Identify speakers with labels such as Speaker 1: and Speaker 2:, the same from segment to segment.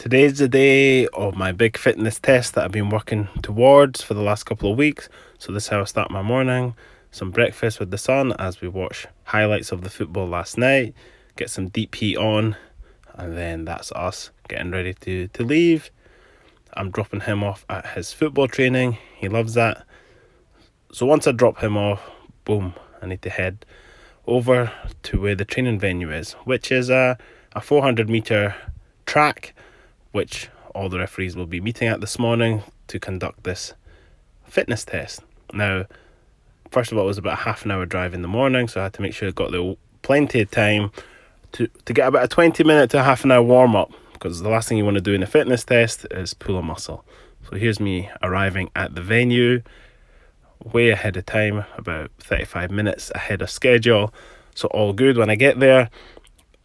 Speaker 1: Today's the day of my big fitness test that I've been working towards for the last couple of weeks. So this is how I start my morning. Some breakfast with the son as we watch highlights of the football last night. Get some deep heat on. And then that's us getting ready to leave. I'm dropping him off at his football training. He loves that. So once I drop him off, boom, I need to head over to where the training venue is, which is a 400 meter track, which all the referees will be meeting at this morning to conduct this fitness test. Now, first of all, it was about a half an hour drive in the morning, so I had to make sure I got plenty of time to get about a 20-minute to a half an hour warm up, because the last thing you want to do in a fitness test is pull a muscle. So here's me arriving at the venue way ahead of time, about 35 minutes ahead of schedule. So all good. When I get there,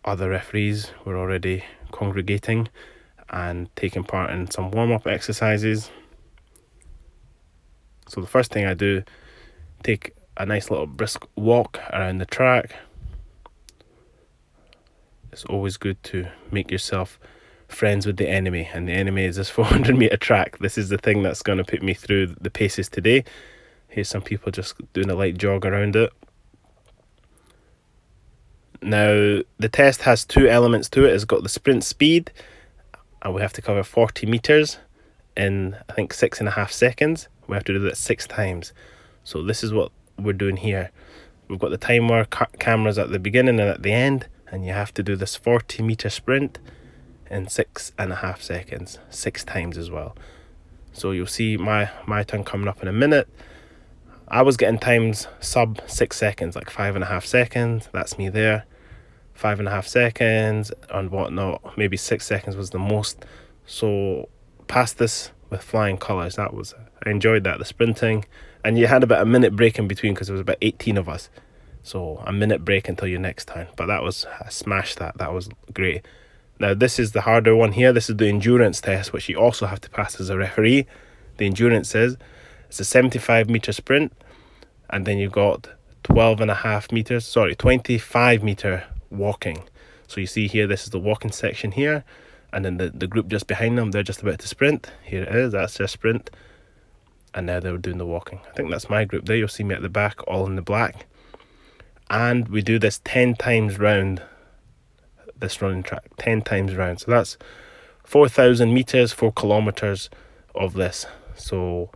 Speaker 1: other referees were already congregating and taking part in some warm-up exercises. So the first thing I do, take a nice little brisk walk around the track. It's always good to make yourself friends with the enemy, and the enemy is this 400 meter track. This is the thing that's going to put me through the paces today. Here's some people just doing a light jog around it. Now, the test has two elements to it. It's got the sprint speed, and we have to cover 40 meters in, I think, 6.5 seconds. We have to do that 6 times. So this is what we're doing here. We've got the timer cameras at the beginning and at the end, and you have to do this 40 meter sprint in 6.5 seconds, 6 times as well. So you'll see my turn coming up in a minute. I was getting times sub 6 seconds, like 5.5 seconds. That's me there. 5.5 seconds and whatnot. Maybe 6 seconds was the most. So past this with flying colours. I enjoyed that, the sprinting. And you had about a minute break in between because there was about 18 of us. So a minute break until your next turn. But I smashed that. That was great. Now this is the harder one here. This is the endurance test, which you also have to pass as a referee. The endurance is, it's a 75 meter sprint, and then you've got 25 meter walking. So you see here, this is the walking section here, and then the group just behind them, they're just about to sprint. Here it is, that's their sprint, and now they're doing the walking. I think that's my group there. You'll see me at the back, all in the black. And we do this 10 times round this running track, 10 times round. So that's 4,000 meters, 4 kilometers of this. So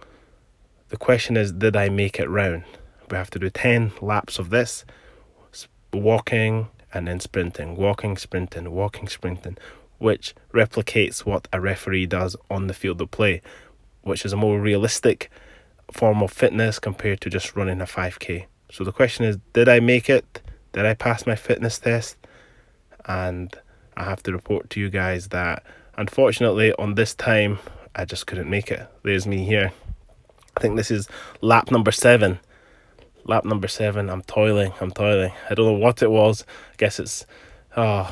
Speaker 1: the question is, did I make it round? We have to do 10 laps of this, walking and then sprinting, walking, sprinting, walking, sprinting, which replicates what a referee does on the field of play, which is a more realistic form of fitness compared to just running a 5k. So the question is, did I make it? Did I pass my fitness test? And I have to report to you guys that unfortunately on this time I just couldn't make it. There's me here. I think this is lap number 7. I'm toiling. I don't know what it was. I guess it's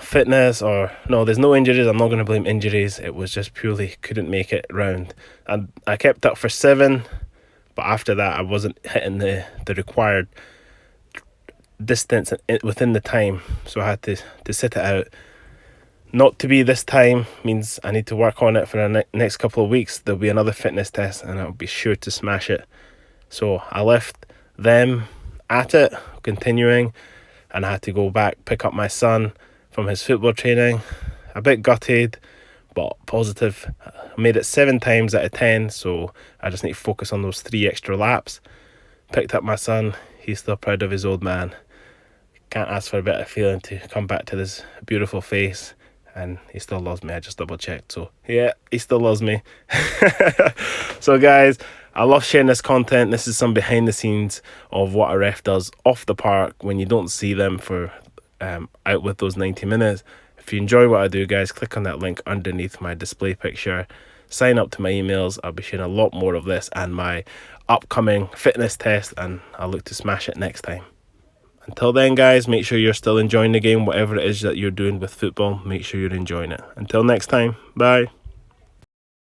Speaker 1: fitness, or no, there's no injuries. I'm not going to blame injuries. It was just purely couldn't make it round. And I kept up for 7, but after that I wasn't hitting the required distance within the time. So I had to sit it out. Not to be this time means I need to work on it for the next couple of weeks. There'll be another fitness test and I'll be sure to smash it. So I left them at it, continuing, and I had to go back, pick up my son from his football training. A bit gutted, but positive. I made it 7 times out of 10, so I just need to focus on those 3 extra laps. Picked up my son. He's still proud of his old man. Can't ask for a better feeling to come back to this beautiful face. And he still loves me. I just double checked, so yeah, he still loves me. So guys, I love sharing this content. This is some behind the scenes of what a ref does off the park when you don't see them for out with those 90 minutes. If you enjoy what I do, guys, click on that link underneath my display picture. Sign up to my emails. I'll be sharing a lot more of this and my upcoming fitness test, and I'll look to smash it next time. Until then, guys, make sure you're still enjoying the game. Whatever it is that you're doing with football, make sure you're enjoying it. Until next time, bye.